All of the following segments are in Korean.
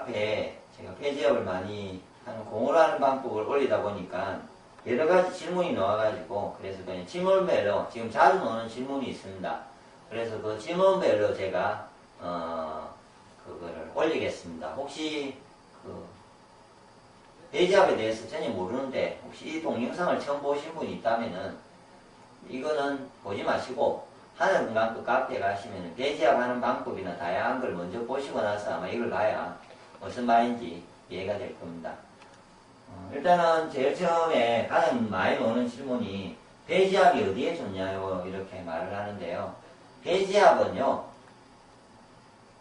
카페에 제가 폐지압을 많이 하는 공으로 하는 방법을 올리다 보니까 여러 가지 질문이 나와가지고 그래서 그냥 질문별로 지금 자주 나오는 질문이 있습니다. 그래서 그 질문별로 제가 그거를 올리겠습니다. 혹시 그 폐지압에 대해서 전혀 모르는데 혹시 이 동영상을 처음 보신 분이 있다면은 이거는 보지 마시고 하늘건강그 카페에 가시면 폐지압 하는 방법이나 다양한 걸 먼저 보시고 나서 아마 이걸 봐야 무슨 말인지 이해가 될 겁니다. 일단은 제일 처음에 가장 많이 오는 질문이 폐지압이 어디에 좋냐고 이렇게 말을 하는데요. 폐지압은요,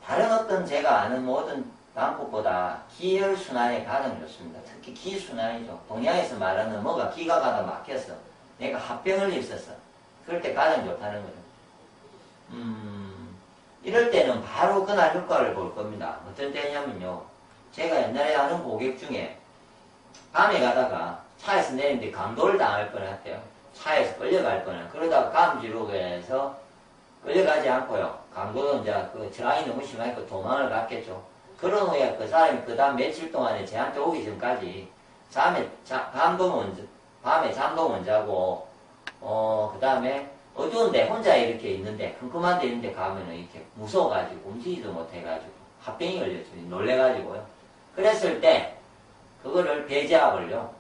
다른 어떤 제가 아는 모든 방법보다 기혈순환에 가장 좋습니다. 특히 기순환이죠. 동양에서 말하는 뭐가 기가 가다 막혔어. 내가 합병을 입었어. 그럴 때 가장 좋다는 거죠. 이럴 때는 바로 그날 효과를 볼 겁니다. 어떤 때냐면요. 제가 옛날에 아는 고객 중에 밤에 가다가 차에서 내리는데 강도를 당할 뻔했대요. 차에서 끌려갈 뻔해. 그러다가 감지록에서 끌려가지 않고요. 강도는 이제 그 저항이 너무 심하니까 도망을 갔겠죠. 그런 후에 그 사람이 그 다음 며칠 동안에 저한테 오기 전까지 밤에 잠도 못 자고 그 다음에 어두운데 혼자 이렇게 있는데 컴컴한 데 있는데 가면은 이렇게 무서워가지고 움직이지도 못해가지고 합병이 걸렸죠. 놀래가지고요. 그랬을 때 그거를 폐지압을요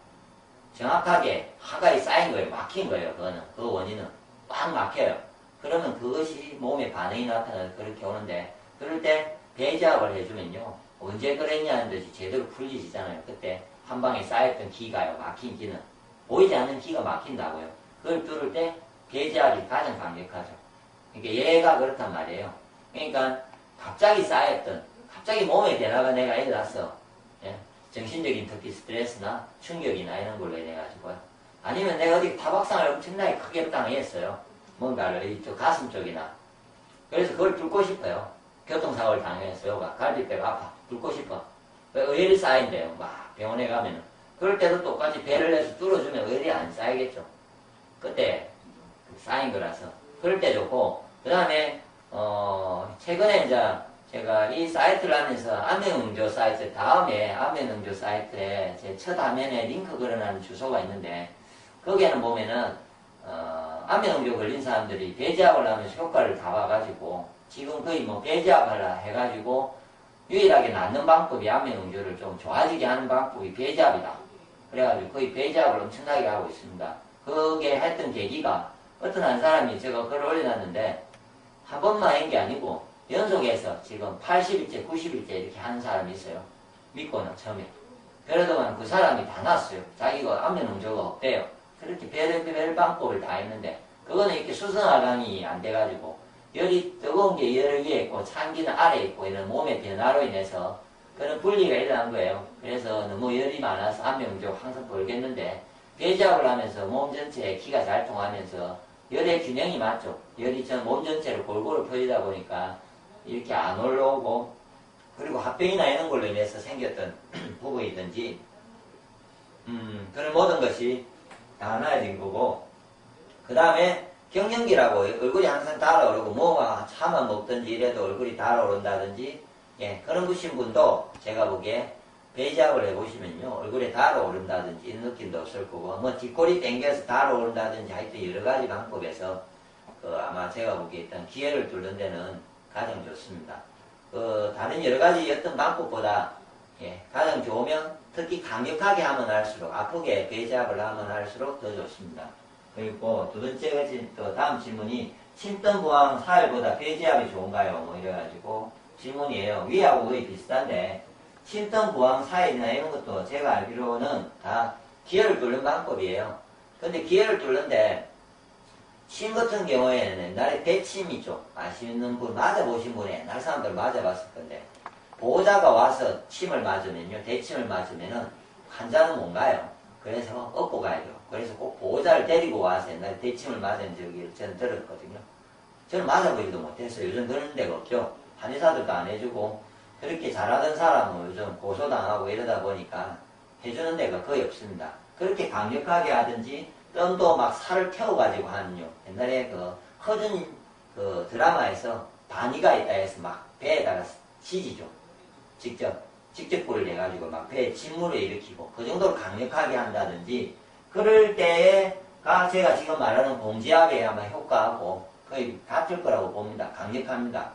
정확하게 하가에 쌓인 거예요. 막힌 거예요. 그거는 그 원인은 꽉 막혀요. 그러면 그것이 몸에 반응이 나타나서 그렇게 오는데 그럴 때 폐지압을 해주면요 언제 그랬냐는 듯이 제대로 풀리시잖아요. 그때 한 방에 쌓였던 기가요. 막힌 기는 보이지 않는 기가 막힌다고요. 그걸 뚫을 때 폐지압이 가장 강력하죠. 그러니까 얘가 그렇단 말이에요. 그러니까 갑자기 쌓였던 갑자기 몸에 변화가 내가 일어났어. 예? 정신적인 특히 스트레스나 충격이나 이런 걸로 인해가지고요. 아니면 내가 어디 타박상을 엄청나게 크게 당했어요. 뭔가를 이쪽 가슴 쪽이나. 그래서 그걸 뚫고 싶어요. 교통사고를 당했어요. 갈비뼈가 아파. 뚫고 싶어. 의열이 쌓인대요. 막 병원에 가면은. 그럴 때도 똑같이 배를 내서 뚫어주면 의열이 안 쌓이겠죠. 그때 쌓인 거라서. 그럴 때 좋고. 그 다음에 최근에 이제 제가 이 사이트를 하면서 안면응조 사이트 다음에 안면응조 사이트에 제 첫 화면에 링크 걸어놓은 주소가 있는데 거기에는 보면은 안면응조 걸린 사람들이 폐지압을 하면서 효과를 다 봐가지고 지금 거의 뭐 폐지압을 해가지고 유일하게 낫는 방법이 안면응조를 좀 좋아지게 하는 방법이 폐지압이다. 그래가지고 거의 폐지압을 엄청나게 하고 있습니다. 그게 했던 계기가 어떤 한 사람이 제가 글을 올려놨는데 한 번만 한 게 아니고 연속해서 지금 80일째, 90일째 이렇게 하는 사람이 있어요. 믿고는 처음에. 그러더만 그 사람이 다 났어요. 자기가 안면응조가 없대요. 그렇게 별 방법을 다 했는데 그거는 이렇게 수선화강이 안 돼가지고 열이 뜨거운 게 열 위에 있고 찬기는 아래에 있고 이런 몸의 변화로 인해서 그런 분리가 일어난 거예요. 그래서 너무 열이 많아서 안면응조 항상 벌겠는데 폐지압을 하면서 몸 전체에 기가 잘 통하면서 열의 균형이 맞죠. 열이 전 몸 전체로 골고루 퍼지다 보니까 이렇게 안 올라오고 그리고 합병이나 이런 걸로 인해서 생겼던 부분이든지 그런 모든 것이 다 나아진 거고 그 다음에 경련기라고 얼굴이 항상 달아오르고 뭐가 차만 먹든지 이래도 얼굴이 달아오른다든지 예, 그런 부신 분도 제가 보기에 폐지압을 해보시면요 얼굴에 달아오른다든지 이런 느낌도 없을 거고 뭐 뒷골이 땡겨서 달아오른다든지 하여튼 여러가지 방법에서 아마 제가 보기에 일단 기혈을 뚫는 데는 가장 좋습니다. 다른 여러가지 어떤 방법보다 예, 가장 좋으면 특히 강력하게 하면 할수록 아프게 폐지압을 하면 할수록 더 좋습니다. 그리고 두 번째 또 다음 질문이 침등부항 사혈보다 폐지압이 좋은가요? 뭐 이래가지고 질문이에요. 위하고 거의 비슷한데 침등부항 사혈이나 이런 것도 제가 알기로는 다 기혈을 뚫는 방법이에요. 근데 기혈을 뚫는데 침 같은 경우에는 옛날에 대침이죠. 아시는 분, 맞아보신 분이 옛날 사람들 맞아봤을 건데 보호자가 와서 침을 맞으면요, 대침을 맞으면은 환자는 못 가요. 그래서 업고 가야죠. 그래서 꼭 보호자를 데리고 와서 옛날에 대침을 맞은 적이 저는 들었거든요. 저는 맞아보지도 못했어요. 요즘 그런 데가 없죠. 한의사들도 안 해주고 그렇게 잘하던 사람은 요즘 고소당하고 이러다 보니까 해주는 데가 거의 없습니다. 그렇게 강력하게 하든지 뜸도 막 살을 태워가지고 하는요. 옛날에 그 허준 그 드라마에서 반이가 있다 해서 막 배에다가 치지죠. 직접. 직접 불을 내가지고 막 배에 침물을 일으키고 그 정도로 강력하게 한다든지 그럴 때가 제가 지금 말하는 공지압에 아마 효과하고 거의 같을 거라고 봅니다. 강력합니다.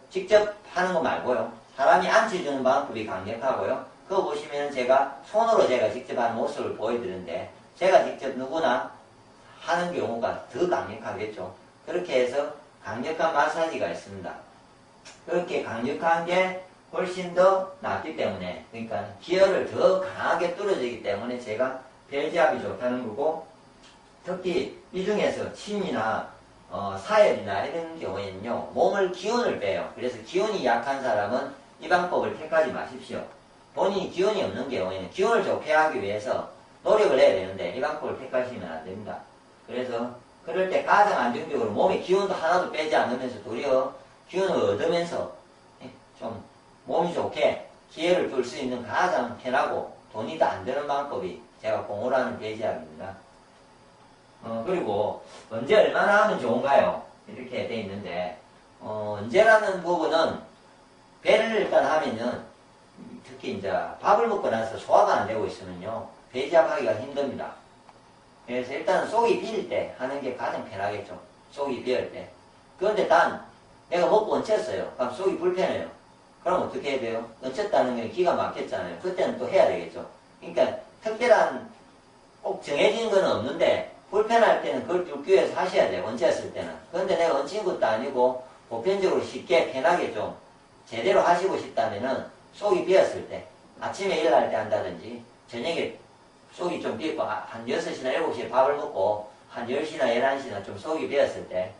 직접 하는 거 말고요. 사람이 앉혀주는 방법이 강력하고요. 그거 보시면 제가 손으로 제가 직접 하는 모습을 보여드리는데 제가 직접 누구나 하는 경우가 더 강력하겠죠. 그렇게 해서 강력한 마사지가 있습니다. 그렇게 강력한 게 훨씬 더 낫기 때문에 그러니까 기혈을 더 강하게 뚫어지기 때문에 제가 벨지압이 좋다는 거고 특히 이 중에서 침이나 사열이나 이런 경우에는요 몸을 기운을 빼요. 그래서 기운이 약한 사람은 이 방법을 택하지 마십시오. 본인이 기운이 없는 경우에는 기운을 좋게 하기 위해서 노력을 해야 되는데 이 방법을 택하시면 안 됩니다. 그래서 그럴 때 가장 안정적으로 몸에 기운도 하나도 빼지 않으면서 도리어 기운을 얻으면서 좀 몸이 좋게 기회를 뚫을 수 있는 가장 편하고 돈이 다 안 드는 방법이 제가 공유하는 배지압입니다. 그리고 언제 얼마나 하면 좋은가요? 이렇게 돼 있는데 언제라는 부분은 배를 일단 하면은 특히 이제 밥을 먹고 나서 소화가 안 되고 있으면요 배지압하기가 힘듭니다. 그래서 일단 속이 비릴 때 하는 게 가장 편하겠죠. 속이 비을 때. 그런데 단 내가 먹고 얹혔어요. 그럼 속이 불편해요. 그럼 어떻게 해야 돼요? 얹혔다는 게 기가 막혔잖아요. 그때는 또 해야 되겠죠. 그러니까 특별한 꼭 정해진 건 없는데 불편할 때는 그걸 뚫기 위해서 하셔야 돼요. 얹혔을 때는. 그런데 내가 얹힌 것도 아니고 보편적으로 쉽게 편하게 좀 제대로 하시고 싶다면은 속이 비었을 때 아침에 일어날 때 한다든지 저녁에 속이 좀 비었고 한 6시나 7시에 밥을 먹고 한 10시나 11시나 좀 속이 비었을 때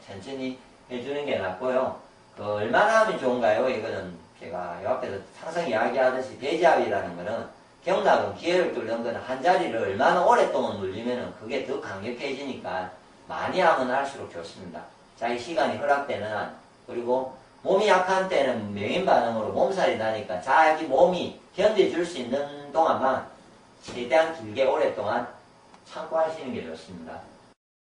천천히 해주는 게 낫고요. 얼마나 하면 좋은가요? 이거는 제가 요 앞에서 항상 이야기하듯이 배지압이라는 거는 경락은 기회를 뚫는 거는 한 자리를 얼마나 오랫동안 눌리면은 그게 더 강력해지니까 많이 하면 할수록 좋습니다. 자기 시간이 허락되는 한 그리고 몸이 약한 때는 명인 반응으로 몸살이 나니까 자기 몸이 견뎌줄 수 있는 동안만 최대한 길게 오랫동안 참고 하시는 게 좋습니다.